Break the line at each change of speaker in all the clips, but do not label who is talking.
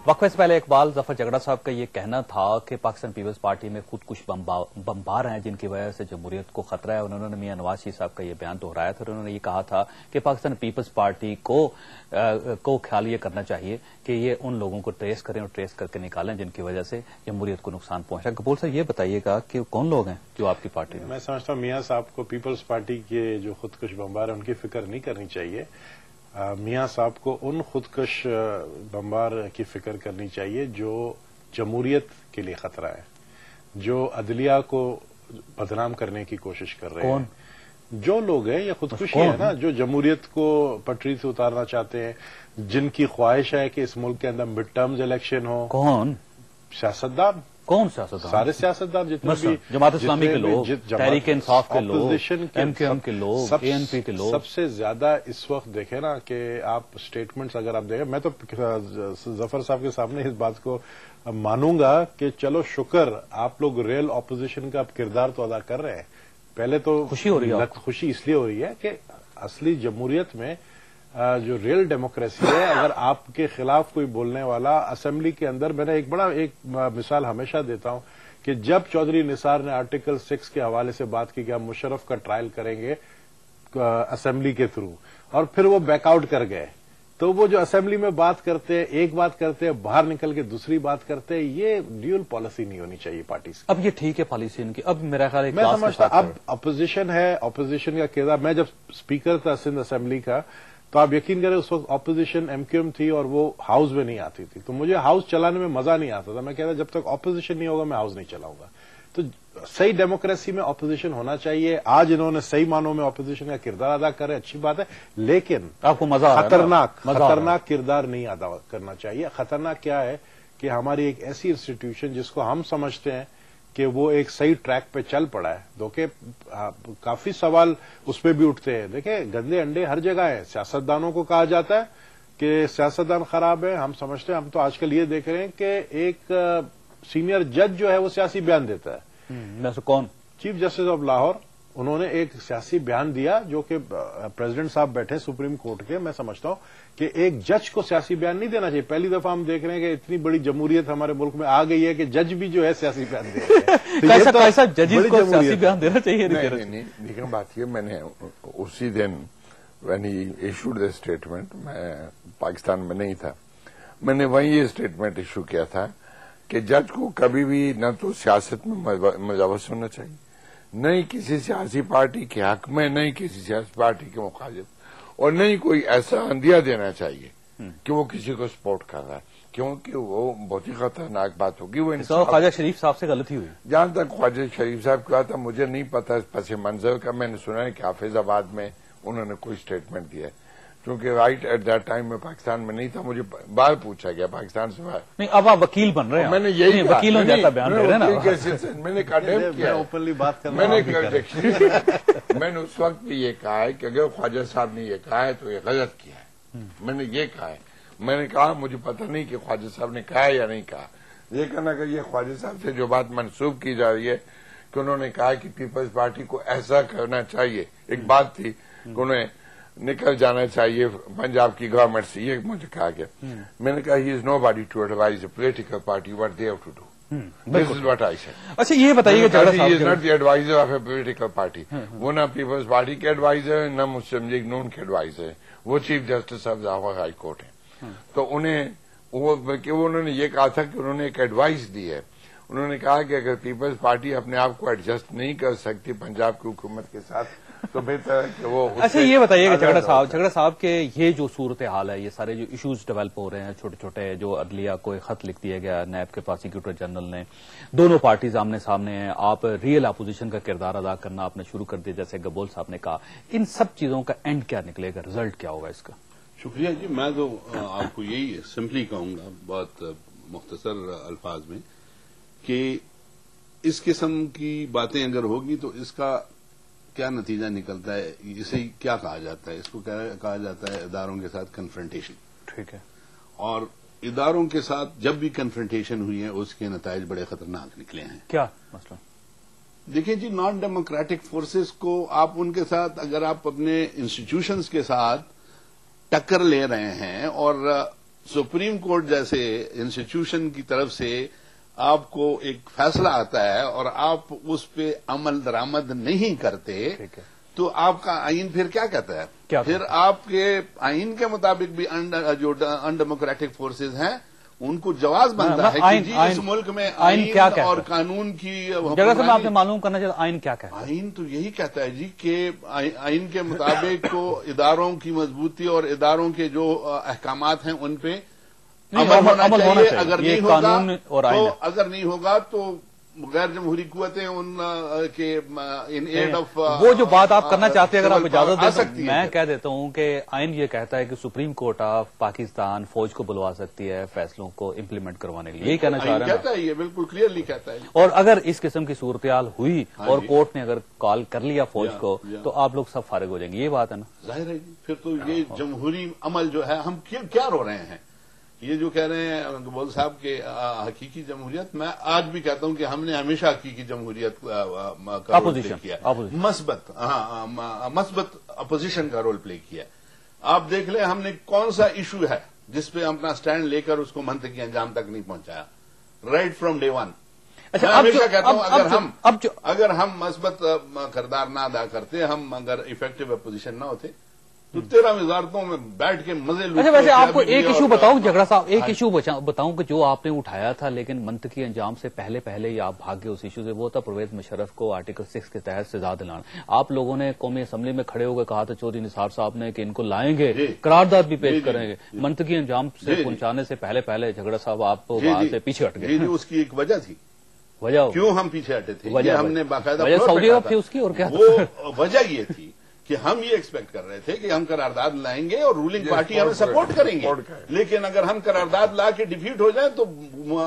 वक्फे से पहले इकबाल जफर झगड़ा साहब का ये कहना था कि पाकिस्तान पीपल्स पार्टी में खुद कुछ बमबार हैं जिनकी वजह से जमहूरियत को खतरा है। उन्होंने मियां नवाज शरीफ साहब का ये बयान दोहराया था और उन्होंने ये कहा था कि पाकिस्तान पीपल्स पार्टी को ख्याल ये करना चाहिए कि ये उन लोगों को ट्रेस करें और ट्रेस करके निकालें जिनकी वजह से जमहूरियत को नुकसान पहुंचा। कपूर साहब ये बताइएगा कि कौन लोग हैं जो आपकी पार्टी में?
मैं समझता हूँ मियां साहब को पीपल्स पार्टी के जो खुदकुश बमबार है उनकी फिक्र नहीं करनी चाहिए। मियां साहब को उन खुदकुश बमबार की फिक्र करनी चाहिए जो जमहूरियत के लिए खतरा है, जो अदलिया को बदनाम करने की कोशिश कर रहे हैं। जो लोग हैं, ये खुदकुशी है ना, जो जमहूरियत को पटरी से उतारना चाहते हैं, जिनकी ख्वाहिश है कि इस मुल्क के अंदर मिड टर्म्स इलेक्शन हो।
कौन?
सियासतदान।
कौन सियासतदान?
सारे सियासतदान जितने भी,
जमात इस्लामी के लोग, तहरीक इंसाफ के लोग,
ऑपोजिशन के,
एमक्यूएम के लोग, एएनपी के लोग।
सबसे ज्यादा इस वक्त देखें ना कि आप स्टेटमेंट्स अगर आप देखें, मैं तो जफर साहब के सामने इस बात को मानूंगा कि चलो शुक्र आप लोग रियल ऑपोजिशन का किरदार तो अदा कर रहे हैं। पहले तो
खुशी हो रही है,
खुशी इसलिए हो रही है कि असली जमहूरियत में जो रियल डेमोक्रेसी है, अगर आपके खिलाफ कोई बोलने वाला असेंबली के अंदर, मैंने एक मिसाल हमेशा देता हूं कि जब चौधरी निसार ने आर्टिकल 6 के हवाले से बात की कि हम मुशर्रफ का ट्रायल करेंगे असेंबली के थ्रू, और फिर वो बैकआउट कर गए, तो वो जो असेंबली में बात करते हैं, एक बात करते हैं, बाहर निकल के दूसरी बात करते हैं, ये ड्यूअल पॉलिसी नहीं होनी चाहिए पार्टी से।
अब ये ठीक है पॉलिसी इनकी। अब मेरा ख्याल
मैं समझता अब अपोजिशन है, अपोजिशन का किरदार, मैं जब स्पीकर था सिंध असेंबली का, तो आप यकीन करें उस वक्त अपोजिशन एमक्यूएम थी और वो हाउस में नहीं आती थी, तो मुझे हाउस चलाने में मजा नहीं आता था। मैं कहता जब तक अपोजिशन नहीं होगा मैं हाउस नहीं चलाऊंगा। तो सही डेमोक्रेसी में अपोजिशन होना चाहिए। आज इन्होंने सही मानों में अपोजिशन का किरदार अदा करे, अच्छी बात है, लेकिन
आपको मजा
खतरनाक किरदार नहीं अदा करना चाहिए। खतरनाक क्या है कि हमारी एक ऐसी इंस्टीट्यूशन जिसको हम समझते हैं कि वो एक सही ट्रैक पे चल पड़ा है, देखिए काफी सवाल उस पर भी उठते हैं। देखिए गंदे अंडे हर जगह है। सियासतदानों को कहा जाता है कि सियासतदान खराब है, हम समझते हैं, हम तो आजकल ये देख रहे हैं कि एक सीनियर जज जो है वो सियासी बयान देता है।
कौन?
चीफ जस्टिस ऑफ लाहौर, उन्होंने एक सियासी बयान दिया जो कि प्रेसिडेंट साहब बैठे सुप्रीम कोर्ट के। मैं समझता हूं कि एक जज को सियासी बयान नहीं देना चाहिए। पहली दफा हम देख रहे हैं कि इतनी बड़ी जमहूरियत हमारे मुल्क में आ गई है कि जज भी जो है सियासी बयान दे रहे हैं।
कैसा जजेस को सियासी बयान देना चाहिए?
नहीं, बात ये, मैंने उसी दिन when he issued the statement, मैं पाकिस्तान में नहीं था, मैंने वहीं ये स्टेटमेंट इशू किया था कि जज को कभी भी न तो सियासत में मुलव्वस होना चाहिए, न ही किसी सियासी पार्टी के हक में, न ही किसी सियासी पार्टी के मुखालिफ, और न ही कोई ऐसा अंदिया देना चाहिए कि वो किसी को सपोर्ट कर रहा है, क्योंकि वो बहुत ही खतरनाक बात होगी। वो
ख्वाजा शरीफ साहब से गलती हुई।
जहां तक ख्वाजा शरीफ साहब की बात है, मुझे नहीं पता पस मंजर का। मैंने सुना है कि हाफिजाबाद में उन्होंने कोई स्टेटमेंट दिया है, क्योंकि राइट एट दैट टाइम में पाकिस्तान में नहीं था। मुझे बाहर पूछा गया पाकिस्तान से बाहर।
नहीं, अब आप वकील बन रहे हैं।
मैंने यही
वकीलों जैसा बयान दे रहे हैं ना।
मैंने कंडेम किया,
ओपनली बात कर
मैंने उस वक्त भी ये कहा है कि अगर ख्वाजा साहब ने ये कहा है तो ये गलत किया है। मैंने ये कहा है, मैंने कहा मुझे पता नहीं कि ख्वाजा साहब ने कहा या नहीं कहा, लेकिन अगर ये ख्वाजा साहब से जो बात मंसूब की जा रही है कि उन्होंने कहा कि पीपल्स पार्टी को ऐसा करना चाहिए, एक बात थी कि उन्हें निकल जाना चाहिए पंजाब की गवर्नमेंट से, ये मुझे कहा गया। मैंने कहा he is nobody to advise a political party what they have to do. This is what I said.
अच्छा ये बताइएगा,
he is not the adviser of a political party. वो ना पीपल्स पार्टी के एडवाइजर है, ना मुस्लिम league नून के adviser है, वो chief justice of Lahore high court है। तो उन्होंने ये कहा था कि उन्होंने एक एडवाइस दी है। उन्होंने कहा कि अगर पीपल्स पार्टी अपने आप को एडजस्ट नहीं कर सकती पंजाब की हुकूमत के साथ, तो बेहतर है कि वो।
अच्छा ये बताइएगा झगड़ा साहब के ये जो सूरत हाल है, ये सारे जो इश्यूज डेवलप हो रहे हैं, छोटे छोटे, जो अदलिया को एक खत लिख दिया गया नैब के प्रोसिक्यूटर जनरल ने, दोनों पार्टीज आमने सामने हैं, आप रियल अपोजिशन का किरदार अदा करना आपने शुरू कर दिया जैसे गबोल साहब ने कहा, इन सब चीजों का एंड क्या निकलेगा, रिजल्ट क्या होगा इसका?
शुक्रिया जी। मैं तो आपको यही सिंपली कहूंगा बहुत मुख्तसर अल्फाज में कि इस किस्म की बातें अगर होगी तो इसका क्या नतीजा निकलता है, इसे क्या कहा जाता है? इसको क्या कहा जाता है? इदारों के साथ कन्फ्रंटेशन।
ठीक है।
और इदारों के साथ जब भी कन्फ्रंटेशन हुई है उसके नताइज बड़े खतरनाक निकले हैं।
क्या मसला?
देखिए जी, नॉन डेमोक्रेटिक फोर्सेस को आप उनके साथ, अगर आप अपने इंस्टीट्यूशंस के साथ टक्कर ले रहे हैं और सुप्रीम कोर्ट जैसे इंस्टीट्यूशन की तरफ से आपको एक फैसला आता है और आप उस पे अमल दरामद नहीं करते, तो आपका आइन फिर क्या कहता है? फिर आपके आइन के मुताबिक भी जो अनडेमोक्रेटिक फोर्सेज हैं उनको जवाब बनता है कि जी इस मुल्क में आइन क्या और कानून की
जगह से मैं आपने मालूम करना चाहिए आइन क्या कहता है?
आइन तो यही कहता है जी कि आइन के मुताबिक तो इदारों की मजबूती और इदारों के जो अहकामात हैं उन पे अमल होना चाहिए। अगर नहीं होगा तो गैर जमहूरी कुव्वतें उन के इन एड ऑफ
वो जो बात आप करना चाहते हैं, अगर आप इजाजत दें तो मैं कह देता हूं कि आइन ये कहता है कि सुप्रीम कोर्ट ऑफ पाकिस्तान फौज को बुलवा सकती है फैसलों को इम्प्लीमेंट करवाने के लिए, यही कहना चाह रहे हैं?
कहता है, ये बिल्कुल क्लियरली कहता है।
और अगर इस किस्म की सूरत-ए-हाल हुई और कोर्ट ने अगर कॉल कर लिया फौज को तो आप लोग सब फारिग हो जाएंगे, ये बात है ना?
जाहिर है, फिर तो ये जमहूरी अमल जो है, हम क्या रो रहे हैं? ये जो कह रहे हैं बोल साहब के हकीकी जमहूरियत, मैं आज भी कहता हूं कि हमने हमेशा हकीकी जमहूरियत का रोल प्ले किया, मस्बत अपोजिशन का रोल प्ले किया। आप देख लें हमने कौन सा इशू है जिसपे अपना स्टैंड लेकर उसको मंतकी अंजाम तक नहीं पहुंचाया, राइट फ्रॉम डे वन।
अच्छा,
हमेशा कहता हूं अगर हम मस्बत किरदार ना अदा करते, हम अगर इफेक्टिव अपोजिशन ना होते तो 13 वजारतों में बैठ के मजे लूटे।
अच्छा, वैसे आपको एक इशू बताऊं झगड़ा साहब, एक इशू बताऊं कि जो आपने उठाया था लेकिन मंतकी अंजाम से पहले ही आप भाग गए उस इशू से, वो था परवेज मुशर्रफ को आर्टिकल 6 के तहत सजा दिलाना। आप लोगों ने कौमी असम्बली में खड़े होकर कहा था चौधरी निसार साहब ने कि इनको लाएंगे, करारदाद भी पेश करेंगे। मंतकी अंजाम से पहुंचाने से पहले झगड़ा साहब आप वहां से पीछे हट गए।
उसकी एक वजह थी,
वजह
क्यों हम पीछे हटे थे, हमने बाकायदा
सऊदी अरब थी उसकी, और क्या
वो वजह ये थी कि हम ये एक्सपेक्ट कर रहे थे कि हम करारदाद लाएंगे और रूलिंग पार्टी हमें सपोर्ट करेंगे, लेकिन अगर हम करारदाद ला के डिफीट हो जाए तो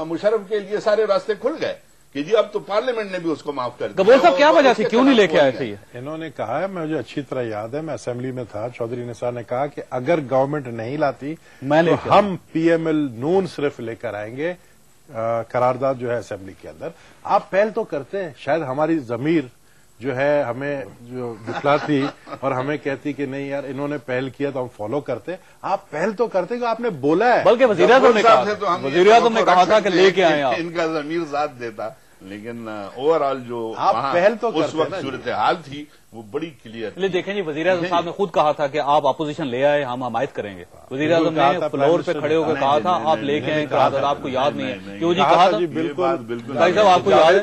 मुशर्रफ के लिए सारे रास्ते खुल गए कि जी अब तो पार्लियामेंट ने भी उसको माफ कर दिया।
वो सब क्या वजह थी, क्यों नहीं लेके आए थे?
इन्होंने कहा है, मुझे अच्छी तरह याद है, मैं असेंबली में था, चौधरी निसार ने कहा कि अगर गवर्नमेंट नहीं लाती तो हम PML नून सिर्फ लेकर आएंगे करारदाद जो है असेंबली के अंदर। आप पहल तो करते हैं, शायद हमारी जमीर जो है हमें जो दिखलाती और हमें कहती कि नहीं यार इन्होंने पहल किया तो हम फॉलो करते। आप पहल तो करते कि आपने बोला है,
बल्कि वज़ीर आज़म ने कहा था कि लेके आए आप,
इनका ज़मीर साथ देता, लेकिन ओवरऑल जो
आप पहल तो
उस वक्त सूरत हाल थी वो बड़ी क्लियर थी।
देखें जी, वज़ीर आज़म साहब ने खुद कहा था कि आप अपोजिशन ले आए, हम हमायत करेंगे। वज़ीर आज़म ने फ्लोर पे खड़े होकर कहा था आप लेके आए करारदाद, आपको याद नहीं है? क्यों जी कहा था?
बिल्कुल
भाई साहब आपको याद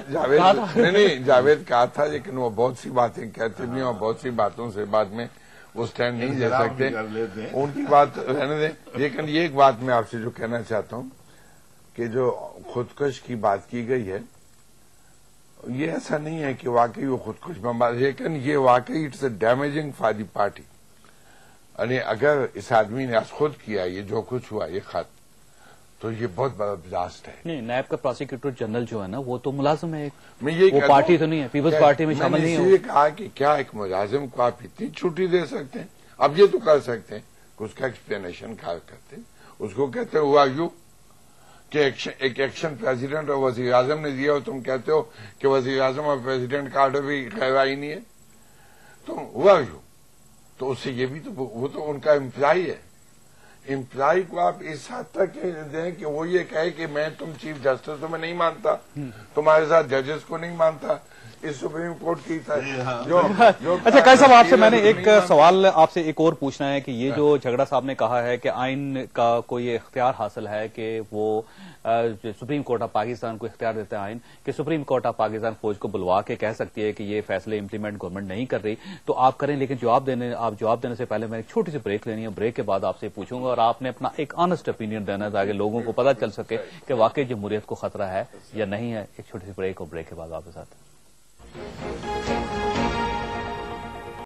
है?
नहीं, जावेद कहा था, लेकिन वो बहुत सी बातें कहते भी और बहुत सी बातों से बाद में वो स्टैंड नहीं ले सकते, उनकी बात रहने दें। लेकिन ये एक बात मैं आपसे जो कहना चाहता हूं कि जो खुदकश की बात की गई है, ये ऐसा नहीं है कि वाकई वो खुदकुश बमबार, लेकिन ये वाकई it's a damaging for the party. यानी अगर इस आदमी ने आज खुद किया ये जो कुछ हुआ ये खत, तो ये बहुत बड़ा डिजास्टर है।
नहीं, नायब का प्रोसिक्यूटर जनरल जो है ना वो तो मुलाजिम है,
मैं ये
वो पार्टी तो नहीं है, पीपल्स पार्टी में शामिल नहीं है।
मैंने कहा कि क्या एक मुलाजिम को आप इतनी छुट्टी दे सकते हैं? अब ये तो कर सकते हैं कि उसका एक्सप्लेनेशन करते हैं, उसको कहते हुआ यू कि एक एक्शन प्रेसिडेंट और वज़ीर आज़म ने दिया हो, तुम कहते हो कि वज़ीर आज़म और प्रेसिडेंट का ऑर्डर भी कार्रवाई नहीं है, तो हुआ यू, तो उससे ये भी तो वो तो उनका एम्प्लॉय है। एम्प्लॉय को आप इस हद तक दें कि वो ये कहे कि मैं तुम चीफ जस्टिस तो मैं नहीं मानता, तुम्हारे साथ जजेस को नहीं मानता, इस सुप्रीम कोर्ट की जो
अच्छा कल साहब आपसे मैंने एक सवाल आपसे एक और पूछना है कि ये जो झगड़ा साहब ने कहा है कि आइन का कोई इख्तियार हासिल है कि वो सुप्रीम कोर्ट ऑफ पाकिस्तान को इख्तियार देता है आइन कि सुप्रीम कोर्ट ऑफ पाकिस्तान फौज को बुलवा के कह सकती है कि ये फैसले इंप्लीमेंट गवर्नमेंट नहीं कर रही, तो आप करें। लेकिन जवाब देने से पहले मैं एक छोटी सी ब्रेक लेनी है, ब्रेक के बाद आपसे पूछूंगा और आपने अपना एक ऑनेस्ट ओपिनियन देना है ताकि लोगों को पता चल सके कि वाकई जमहूरियत को खतरा है या नहीं है। एक छोटी सी ब्रेक और ब्रेक के बाद आपके साथ